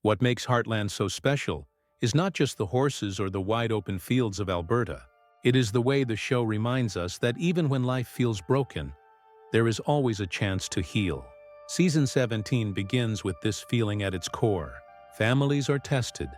What makes Heartland so special is not just the horses or the wide-open fields of Alberta. It is the way the show reminds us that even when life feels broken, there is always a chance to heal. Season 17 begins with this feeling at its core. Families are tested,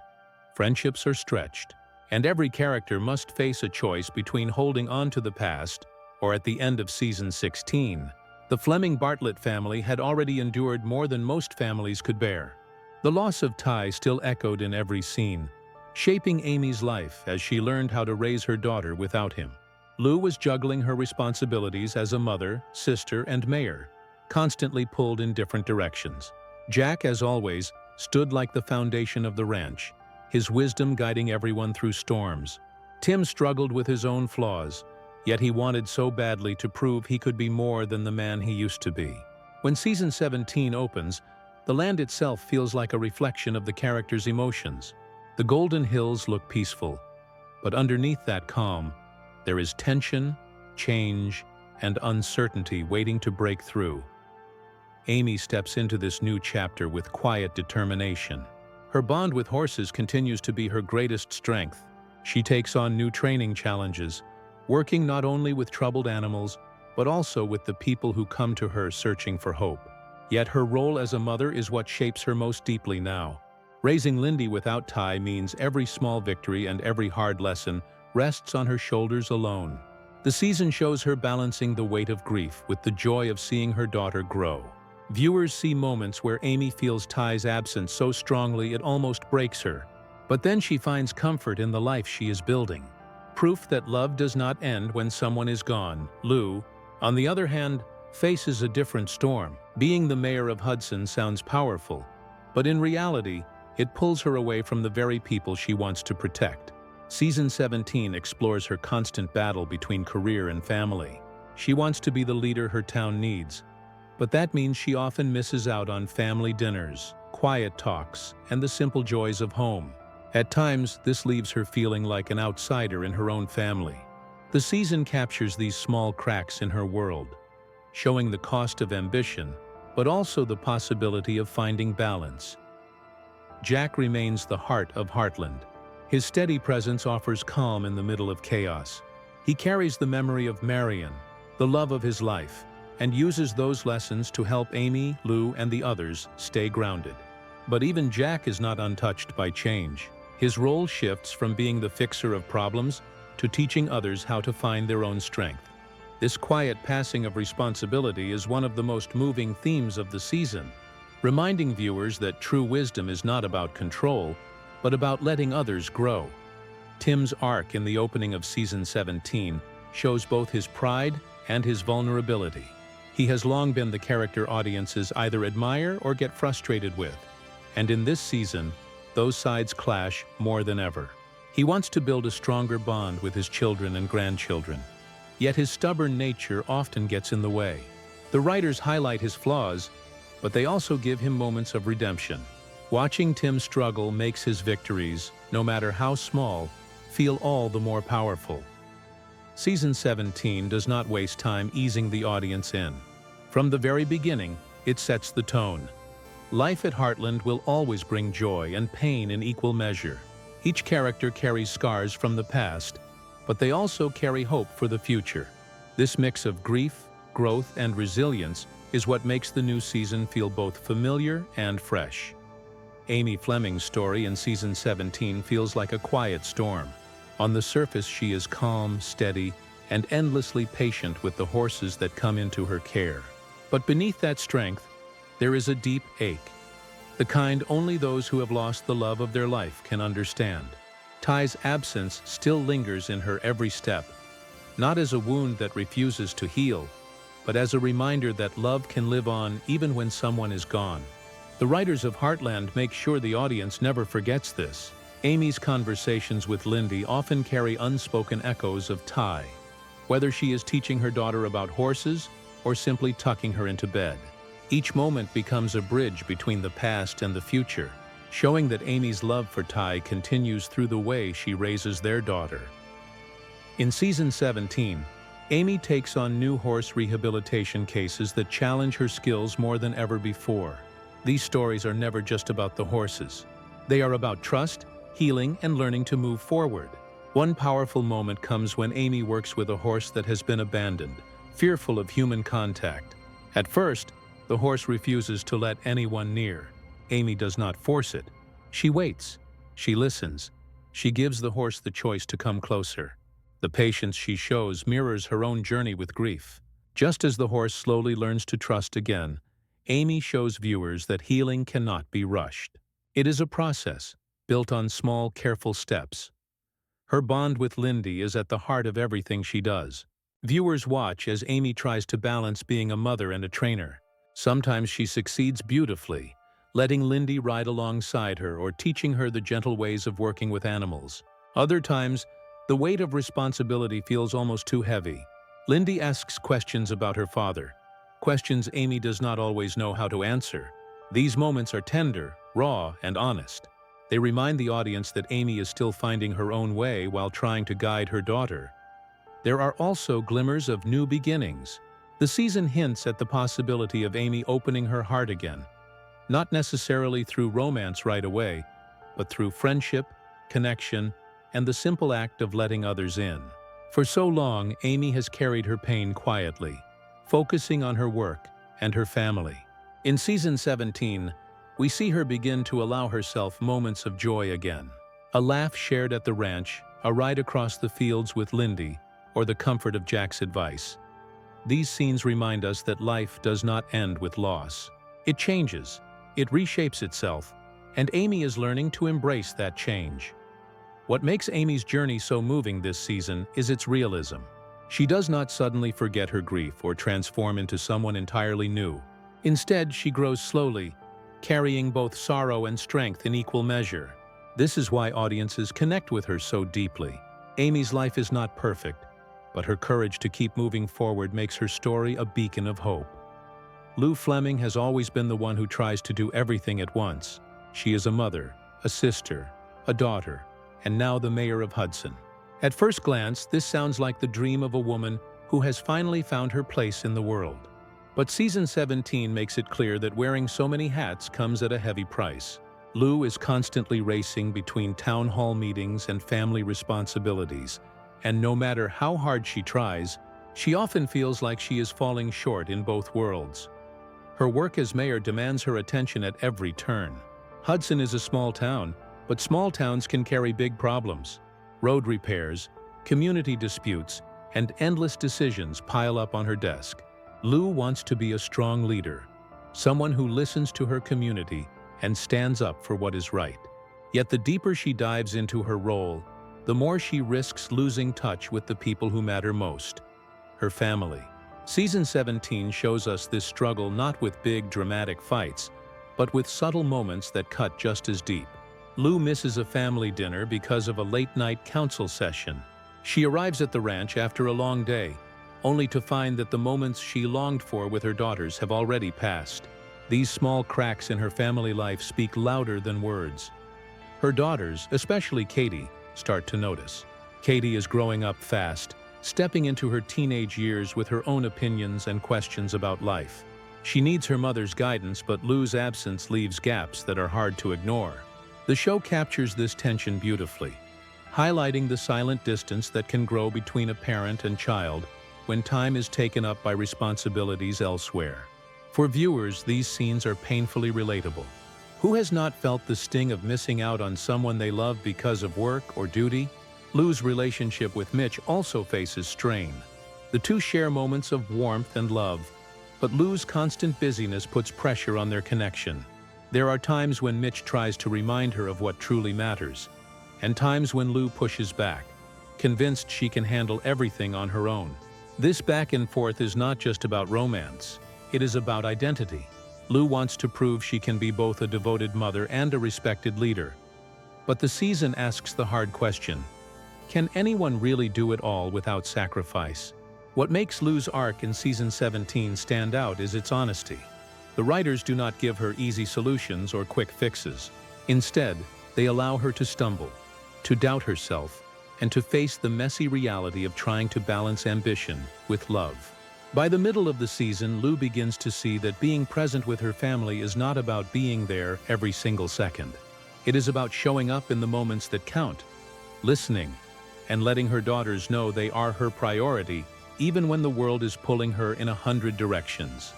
friendships are stretched, and every character must face a choice between holding on to the past or at the end of Season 16. The Fleming Bartlett family had already endured more than most families could bear. The loss of Ty still echoed in every scene, shaping Amy's life as she learned how to raise her daughter without him. Lou was juggling her responsibilities as a mother, sister, and mayor, constantly pulled in different directions. Jack, as always, stood like the foundation of the ranch, his wisdom guiding everyone through storms. Tim struggled with his own flaws, yet he wanted so badly to prove he could be more than the man he used to be. When Season 17 opens, the land itself feels like a reflection of the characters' emotions. The Golden Hills look peaceful, but underneath that calm, there is tension, change, and uncertainty waiting to break through. Amy steps into this new chapter with quiet determination. Her bond with horses continues to be her greatest strength. She takes on new training challenges, working not only with troubled animals, but also with the people who come to her searching for hope. Yet her role as a mother is what shapes her most deeply now. Raising Lindy without Ty means every small victory and every hard lesson rests on her shoulders alone. The season shows her balancing the weight of grief with the joy of seeing her daughter grow. Viewers see moments where Amy feels Ty's absence so strongly it almost breaks her, but then she finds comfort in the life she is building. Proof that love does not end when someone is gone. Lou, on the other hand, faces a different storm. Being the mayor of Hudson sounds powerful, but in reality, it pulls her away from the very people she wants to protect. Season 17 explores her constant battle between career and family. She wants to be the leader her town needs, but that means she often misses out on family dinners, quiet talks, and the simple joys of home. At times, this leaves her feeling like an outsider in her own family. The season captures these small cracks in her world, showing the cost of ambition, but also the possibility of finding balance. Jack remains the heart of Heartland. His steady presence offers calm in the middle of chaos. He carries the memory of Marion, the love of his life, and uses those lessons to help Amy, Lou, and the others stay grounded. But even Jack is not untouched by change. His role shifts from being the fixer of problems to teaching others how to find their own strength. This quiet passing of responsibility is one of the most moving themes of the season, reminding viewers that true wisdom is not about control, but about letting others grow. Tim's arc in the opening of Season 17 shows both his pride and his vulnerability. He has long been the character audiences either admire or get frustrated with, and in this season, those sides clash more than ever. He wants to build a stronger bond with his children and grandchildren, yet his stubborn nature often gets in the way. The writers highlight his flaws, but they also give him moments of redemption. Watching Tim struggle makes his victories, no matter how small, feel all the more powerful. Season 17 does not waste time easing the audience in. From the very beginning, it sets the tone. Life at Heartland will always bring joy and pain in equal measure. Each character carries scars from the past, but they also carry hope for the future. This mix of grief, growth, and resilience is what makes the new season feel both familiar and fresh. Amy Fleming's story in Season 17 feels like a quiet storm. On the surface, she is calm, steady, and endlessly patient with the horses that come into her care. But beneath that strength, there is a deep ache, the kind only those who have lost the love of their life can understand. Ty's absence still lingers in her every step, not as a wound that refuses to heal, but as a reminder that love can live on even when someone is gone. The writers of Heartland make sure the audience never forgets this. Amy's conversations with Lindy often carry unspoken echoes of Ty, whether she is teaching her daughter about horses or simply tucking her into bed. Each moment becomes a bridge between the past and the future, showing that Amy's love for Ty continues through the way she raises their daughter. In Season 17, Amy takes on new horse rehabilitation cases that challenge her skills more than ever before. These stories are never just about the horses. They are about trust, healing, and learning to move forward. One powerful moment comes when Amy works with a horse that has been abandoned, fearful of human contact. At first, the horse refuses to let anyone near. Amy does not force it. She waits. She listens. She gives the horse the choice to come closer. The patience she shows mirrors her own journey with grief. Just as the horse slowly learns to trust again, Amy shows viewers that healing cannot be rushed. It is a process, built on small, careful steps. Her bond with Lindy is at the heart of everything she does. Viewers watch as Amy tries to balance being a mother and a trainer. Sometimes she succeeds beautifully, letting Lindy ride alongside her or teaching her the gentle ways of working with animals. Other times, the weight of responsibility feels almost too heavy. Lindy asks questions about her father, questions Amy does not always know how to answer. These moments are tender, raw, and honest. They remind the audience that Amy is still finding her own way while trying to guide her daughter. There are also glimmers of new beginnings. The season hints at the possibility of Amy opening her heart again, not necessarily through romance right away, but through friendship, connection, and the simple act of letting others in. For so long, Amy has carried her pain quietly, focusing on her work and her family. In season 17, we see her begin to allow herself moments of joy again. A laugh shared at the ranch, a ride across the fields with Lindy, or the comfort of Jack's advice. These scenes remind us that life does not end with loss. It changes, it reshapes itself, and Amy is learning to embrace that change. What makes Amy's journey so moving this season is its realism. She does not suddenly forget her grief or transform into someone entirely new. Instead, she grows slowly, carrying both sorrow and strength in equal measure. This is why audiences connect with her so deeply. Amy's life is not perfect, but her courage to keep moving forward makes her story a beacon of hope. Lou Fleming has always been the one who tries to do everything at once. She is a mother, a sister, a daughter, and now the mayor of Hudson. At first glance, this sounds like the dream of a woman who has finally found her place in the world. But season 17 makes it clear that wearing so many hats comes at a heavy price. Lou is constantly racing between town hall meetings and family responsibilities, and no matter how hard she tries, she often feels like she is falling short in both worlds. Her work as mayor demands her attention at every turn. Hudson is a small town, but small towns can carry big problems. Road repairs, community disputes, and endless decisions pile up on her desk. Lou wants to be a strong leader, someone who listens to her community and stands up for what is right. Yet the deeper she dives into her role, the more she risks losing touch with the people who matter most, her family. Season 17 shows us this struggle not with big, dramatic fights, but with subtle moments that cut just as deep. Lou misses a family dinner because of a late-night council session. She arrives at the ranch after a long day, only to find that the moments she longed for with her daughters have already passed. These small cracks in her family life speak louder than words. Her daughters, especially Katie, start to notice. Katie is growing up fast, stepping into her teenage years with her own opinions and questions about life. She needs her mother's guidance, but Lou's absence leaves gaps that are hard to ignore. The show captures this tension beautifully, highlighting the silent distance that can grow between a parent and child when time is taken up by responsibilities elsewhere. For viewers, these scenes are painfully relatable. Who has not felt the sting of missing out on someone they love because of work or duty? Lou's relationship with Mitch also faces strain. The two share moments of warmth and love, but Lou's constant busyness puts pressure on their connection. There are times when Mitch tries to remind her of what truly matters, and times when Lou pushes back, convinced she can handle everything on her own. This back and forth is not just about romance, it is about identity. Lou wants to prove she can be both a devoted mother and a respected leader. But the season asks the hard question: can anyone really do it all without sacrifice? What makes Lou's arc in season 17 stand out is its honesty. The writers do not give her easy solutions or quick fixes. Instead, they allow her to stumble, to doubt herself, and to face the messy reality of trying to balance ambition with love. By the middle of the season, Lou begins to see that being present with her family is not about being there every single second. It is about showing up in the moments that count, listening, and letting her daughters know they are her priority, even when the world is pulling her in 100 directions.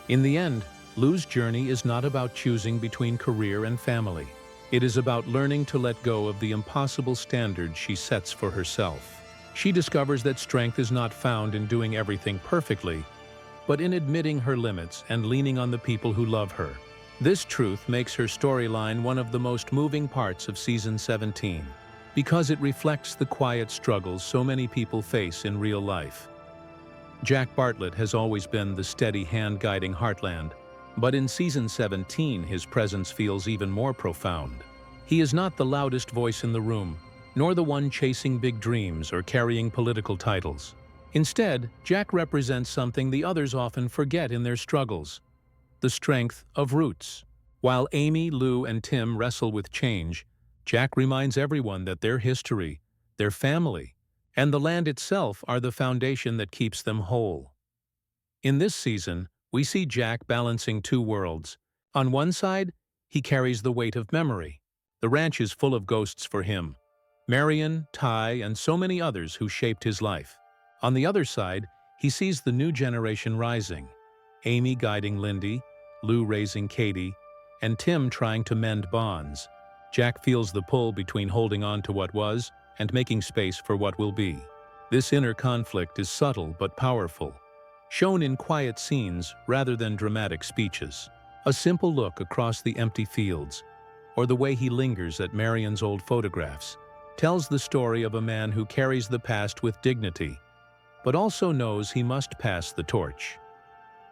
In the end, Lu's journey is not about choosing between career and family. It is about learning to let go of the impossible standards she sets for herself. She discovers that strength is not found in doing everything perfectly, but in admitting her limits and leaning on the people who love her. This truth makes her storyline one of the most moving parts of Season 17, because it reflects the quiet struggles so many people face in real life. Jack Bartlett has always been the steady hand guiding Heartland, but in Season 17 his presence feels even more profound. He is not the loudest voice in the room, nor the one chasing big dreams or carrying political titles. Instead, Jack represents something the others often forget in their struggles: the strength of roots. While Amy, Lou, and Tim wrestle with change, Jack reminds everyone that their history, their family, and the land itself are the foundation that keeps them whole. In this season, we see Jack balancing two worlds. On one side, he carries the weight of memory. The ranch is full of ghosts for him: Marion, Ty, and so many others who shaped his life. On the other side, he sees the new generation rising: Amy guiding Lindy, Lou raising Katie, and Tim trying to mend bonds. Jack feels the pull between holding on to what was and making space for what will be. This inner conflict is subtle but powerful, shown in quiet scenes rather than dramatic speeches. A simple look across the empty fields, or the way he lingers at Marion's old photographs, tells the story of a man who carries the past with dignity, but also knows he must pass the torch.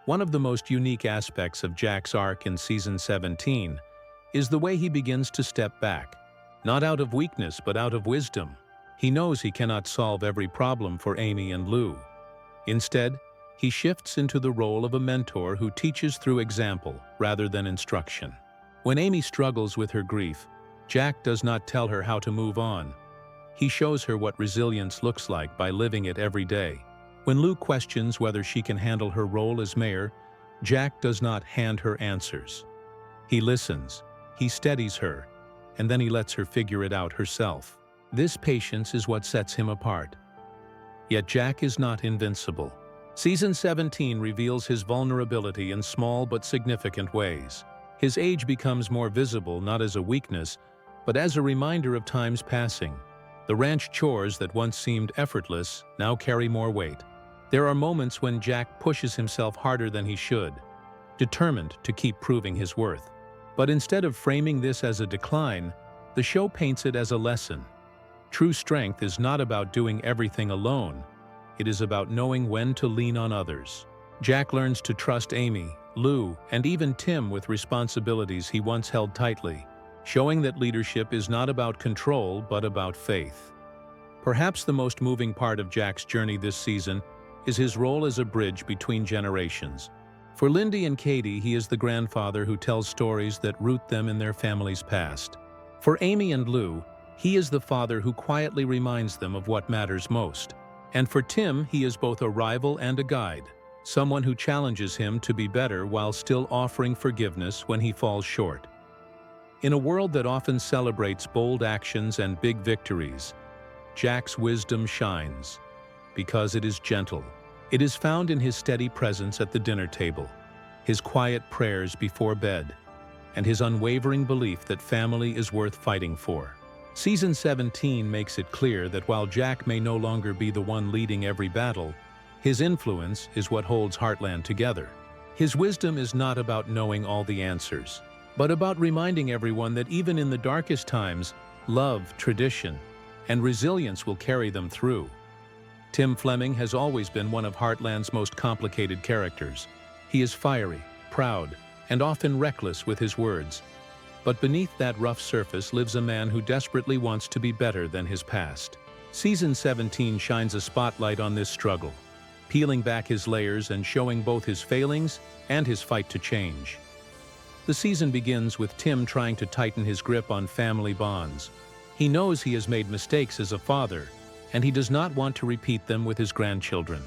One of the most unique aspects of Jack's arc in Season 17 is the way he begins to step back, not out of weakness but out of wisdom. He knows he cannot solve every problem for Amy and Lou. Instead, he shifts into the role of a mentor who teaches through example rather than instruction. When Amy struggles with her grief, Jack does not tell her how to move on. He shows her what resilience looks like by living it every day. When Lou questions whether she can handle her role as mayor, Jack does not hand her answers. He listens, he steadies her, and then he lets her figure it out herself. This patience is what sets him apart. Yet Jack is not invincible. Season 17 reveals his vulnerability in small but significant ways. His age becomes more visible not as a weakness, but as a reminder of time's passing. The ranch chores that once seemed effortless now carry more weight. There are moments when Jack pushes himself harder than he should, determined to keep proving his worth. But instead of framing this as a decline, the show paints it as a lesson. True strength is not about doing everything alone. It is about knowing when to lean on others. Jack learns to trust Amy, Lou, and even Tim with responsibilities he once held tightly, showing that leadership is not about control but about faith. Perhaps the most moving part of Jack's journey this season is his role as a bridge between generations. For Lindy and Katie, he is the grandfather who tells stories that root them in their family's past. For Amy and Lou, he is the father who quietly reminds them of what matters most. And for Tim, he is both a rival and a guide, someone who challenges him to be better while still offering forgiveness when he falls short. In a world that often celebrates bold actions and big victories, Jack's wisdom shines because it is gentle. It is found in his steady presence at the dinner table, his quiet prayers before bed, and his unwavering belief that family is worth fighting for. Season 17 makes it clear that while Jack may no longer be the one leading every battle, his influence is what holds Heartland together. His wisdom is not about knowing all the answers, but about reminding everyone that even in the darkest times, love, tradition, and resilience will carry them through. Tim Fleming has always been one of Heartland's most complicated characters. He is fiery, proud, and often reckless with his words. But beneath that rough surface lives a man who desperately wants to be better than his past. Season 17 shines a spotlight on this struggle, peeling back his layers and showing both his failings and his fight to change. The season begins with Tim trying to tighten his grip on family bonds. He knows he has made mistakes as a father, and he does not want to repeat them with his grandchildren.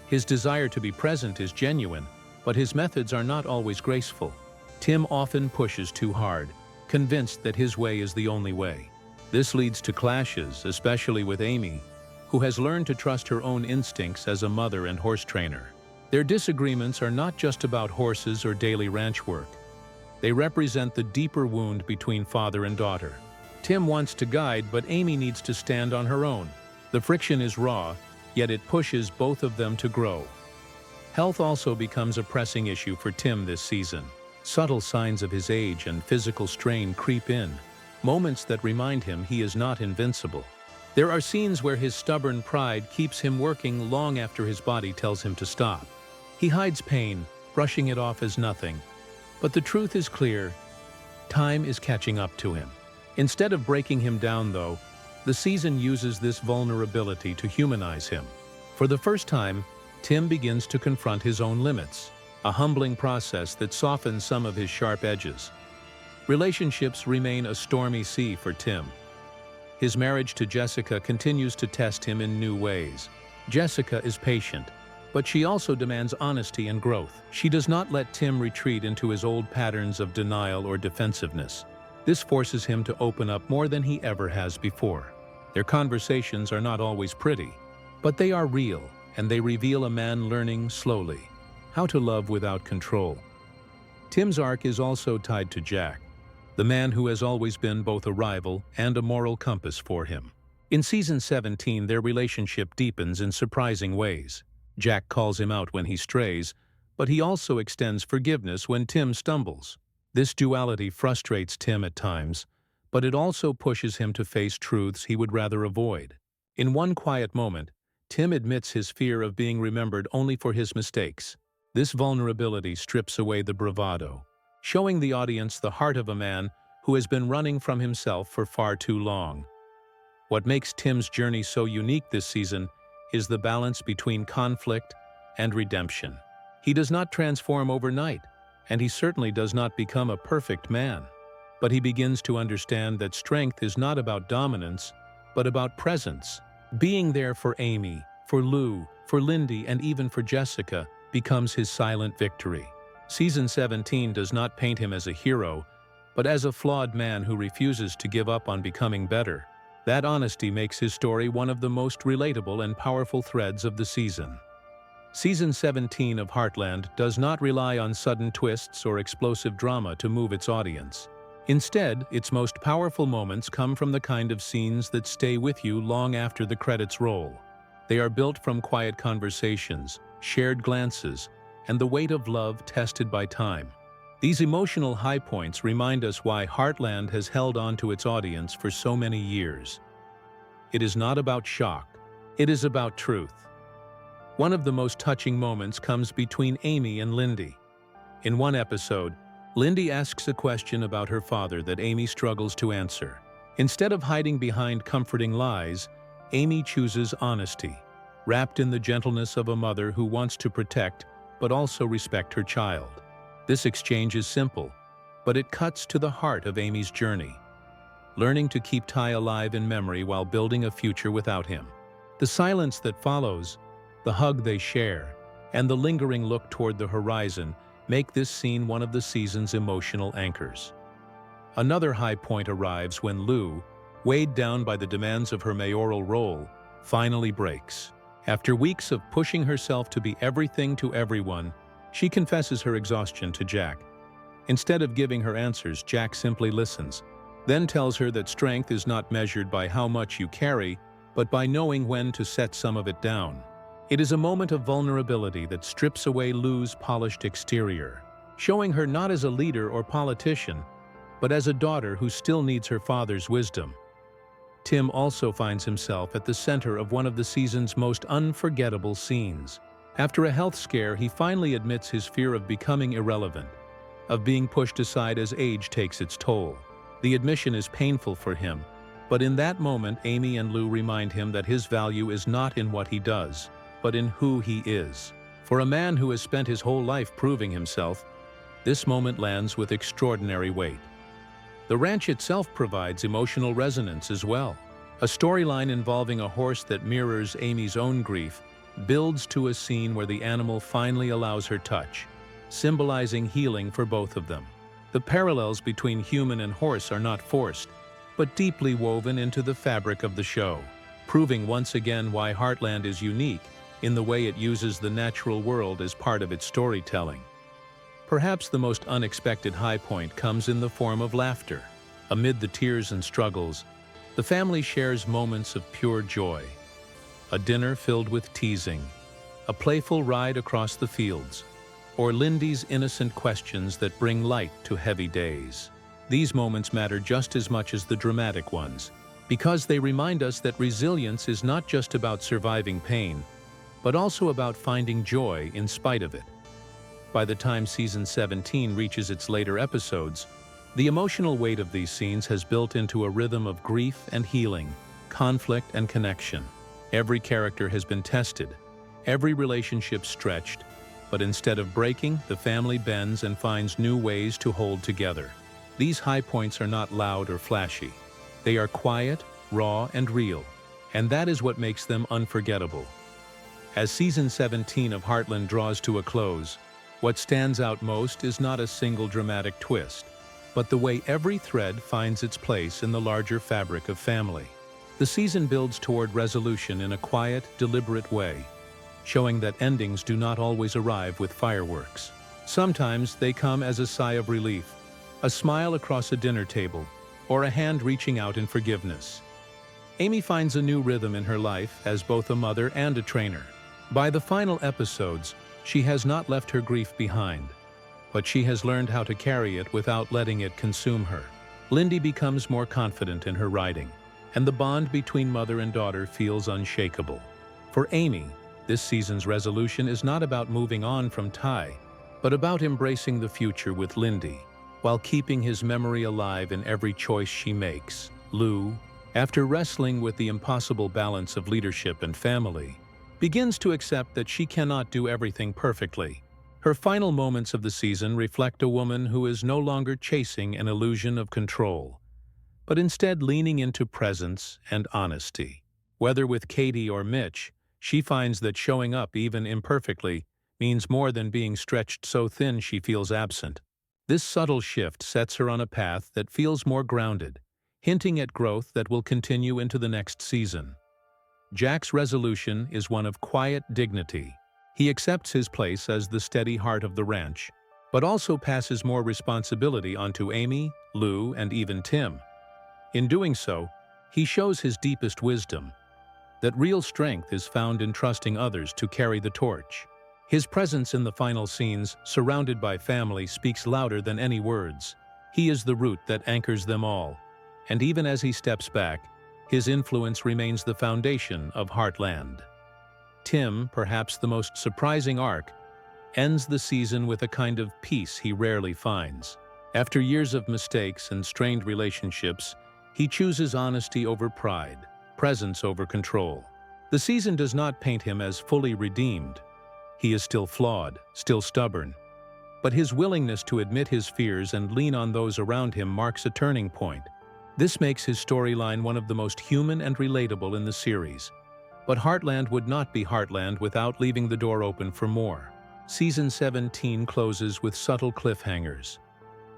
His desire to be present is genuine, but his methods are not always graceful. Tim often pushes too hard, convinced that his way is the only way. This leads to clashes, especially with Amy, who has learned to trust her own instincts as a mother and horse trainer. Their disagreements are not just about horses or daily ranch work. They represent the deeper wound between father and daughter. Tim wants to guide, but Amy needs to stand on her own. The friction is raw, yet it pushes both of them to grow. Health also becomes a pressing issue for Tim this season. Subtle signs of his age and physical strain creep in, moments that remind him he is not invincible. There are scenes where his stubborn pride keeps him working long after his body tells him to stop. He hides pain, brushing it off as nothing. But the truth is clear: time is catching up to him. Instead of breaking him down, though, the season uses this vulnerability to humanize him. For the first time, Tim begins to confront his own limits, a humbling process that softens some of his sharp edges. Relationships remain a stormy sea for Tim. His marriage to Jessica continues to test him in new ways. Jessica is patient, but she also demands honesty and growth. She does not let Tim retreat into his old patterns of denial or defensiveness. This forces him to open up more than he ever has before. Their conversations are not always pretty, but they are real, and they reveal a man learning slowly how to love without control. Tim's arc is also tied to Jack, the man who has always been both a rival and a moral compass for him. In Season 17, their relationship deepens in surprising ways. Jack calls him out when he strays, but he also extends forgiveness when Tim stumbles. This duality frustrates Tim at times, but it also pushes him to face truths he would rather avoid. In one quiet moment, Tim admits his fear of being remembered only for his mistakes. This vulnerability strips away the bravado, showing the audience the heart of a man who has been running from himself for far too long. What makes Tim's journey so unique this season is the balance between conflict and redemption. He does not transform overnight, and he certainly does not become a perfect man. But he begins to understand that strength is not about dominance, but about presence. Being there for Amy, for Lou, for Lindy, and even for Jessica becomes his silent victory. Season 17 does not paint him as a hero, but as a flawed man who refuses to give up on becoming better. That honesty makes his story one of the most relatable and powerful threads of the season. Season 17 of Heartland does not rely on sudden twists or explosive drama to move its audience. Instead, its most powerful moments come from the kind of scenes that stay with you long after the credits roll. They are built from quiet conversations, shared glances, and the weight of love tested by time. These emotional high points remind us why Heartland has held on to its audience for so many years. It is not about shock, it is about truth. One of the most touching moments comes between Amy and Lindy. In one episode, Lindy asks a question about her father that Amy struggles to answer. Instead of hiding behind comforting lies, Amy chooses honesty, wrapped in the gentleness of a mother who wants to protect but also respect her child. This exchange is simple, but it cuts to the heart of Amy's journey, learning to keep Ty alive in memory while building a future without him. The silence that follows, the hug they share, and the lingering look toward the horizon make this scene one of the season's emotional anchors. Another high point arrives when Lou, weighed down by the demands of her mayoral role, finally breaks. After weeks of pushing herself to be everything to everyone, she confesses her exhaustion to Jack. Instead of giving her answers, Jack simply listens, then tells her that strength is not measured by how much you carry, but by knowing when to set some of it down. It is a moment of vulnerability that strips away Lou's polished exterior, showing her not as a leader or politician, but as a daughter who still needs her father's wisdom. Tim also finds himself at the center of one of the season's most unforgettable scenes. After a health scare, he finally admits his fear of becoming irrelevant, of being pushed aside as age takes its toll. The admission is painful for him, but in that moment, Amy and Lou remind him that his value is not in what he does, but in who he is. For a man who has spent his whole life proving himself, this moment lands with extraordinary weight. The ranch itself provides emotional resonance as well. A storyline involving a horse that mirrors Amy's own grief builds to a scene where the animal finally allows her touch, symbolizing healing for both of them. The parallels between human and horse are not forced, but deeply woven into the fabric of the show, proving once again why Heartland is unique in the way it uses the natural world as part of its storytelling. Perhaps the most unexpected high point comes in the form of laughter. Amid the tears and struggles, the family shares moments of pure joy. A dinner filled with teasing, a playful ride across the fields, or Lindy's innocent questions that bring light to heavy days. These moments matter just as much as the dramatic ones, because they remind us that resilience is not just about surviving pain, but also about finding joy in spite of it. By the time season 17 reaches its later episodes, the emotional weight of these scenes has built into a rhythm of grief and healing, conflict and connection. Every character has been tested, every relationship stretched, but instead of breaking, the family bends and finds new ways to hold together. These high points are not loud or flashy. They are quiet, raw, and real, and that is what makes them unforgettable. As season 17 of Heartland draws to a close, what stands out most is not a single dramatic twist, but the way every thread finds its place in the larger fabric of family. The season builds toward resolution in a quiet, deliberate way, showing that endings do not always arrive with fireworks. Sometimes they come as a sigh of relief, a smile across a dinner table, or a hand reaching out in forgiveness. Amy finds a new rhythm in her life as both a mother and a trainer. By the final episodes, she has not left her grief behind, but she has learned how to carry it without letting it consume her. Lindy becomes more confident in her writing, and the bond between mother and daughter feels unshakable. For Amy, this season's resolution is not about moving on from Ty, but about embracing the future with Lindy, while keeping his memory alive in every choice she makes. Lou, after wrestling with the impossible balance of leadership and family, begins to accept that she cannot do everything perfectly. Her final moments of the season reflect a woman who is no longer chasing an illusion of control, but instead leaning into presence and honesty. Whether with Katie or Mitch, she finds that showing up even imperfectly means more than being stretched so thin she feels absent. This subtle shift sets her on a path that feels more grounded, hinting at growth that will continue into the next season. Jack's resolution is one of quiet dignity. He accepts his place as the steady heart of the ranch, but also passes more responsibility onto Amy, Lou, and even Tim. In doing so, he shows his deepest wisdom, that real strength is found in trusting others to carry the torch. His presence in the final scenes, surrounded by family, speaks louder than any words. He is the root that anchors them all, and even as he steps back, his influence remains the foundation of Heartland. Tim, perhaps the most surprising arc, ends the season with a kind of peace he rarely finds. After years of mistakes and strained relationships, he chooses honesty over pride, presence over control. The season does not paint him as fully redeemed. He is still flawed, still stubborn, but his willingness to admit his fears and lean on those around him marks a turning point. This makes his storyline one of the most human and relatable in the series. But Heartland would not be Heartland without leaving the door open for more. Season 17 closes with subtle cliffhangers.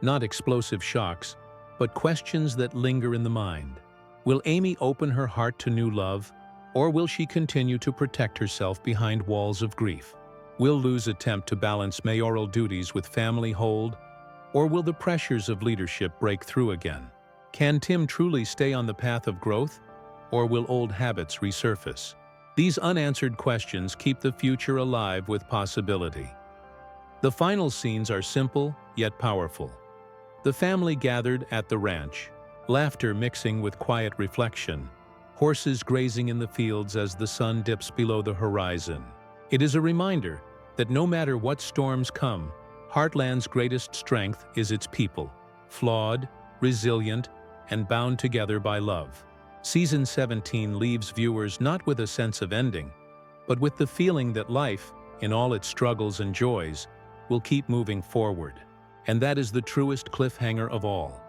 Not explosive shocks, but questions that linger in the mind. Will Amy open her heart to new love, or will she continue to protect herself behind walls of grief? Will Lou's attempt to balance mayoral duties with family hold, or will the pressures of leadership break through again? Can Tim truly stay on the path of growth, or will old habits resurface? These unanswered questions keep the future alive with possibility. The final scenes are simple, yet powerful. The family gathered at the ranch, laughter mixing with quiet reflection, horses grazing in the fields as the sun dips below the horizon. It is a reminder that no matter what storms come, Heartland's greatest strength is its people, flawed, resilient, and bound together by love. Season 17 leaves viewers not with a sense of ending, but with the feeling that life, in all its struggles and joys, will keep moving forward. And that is the truest cliffhanger of all.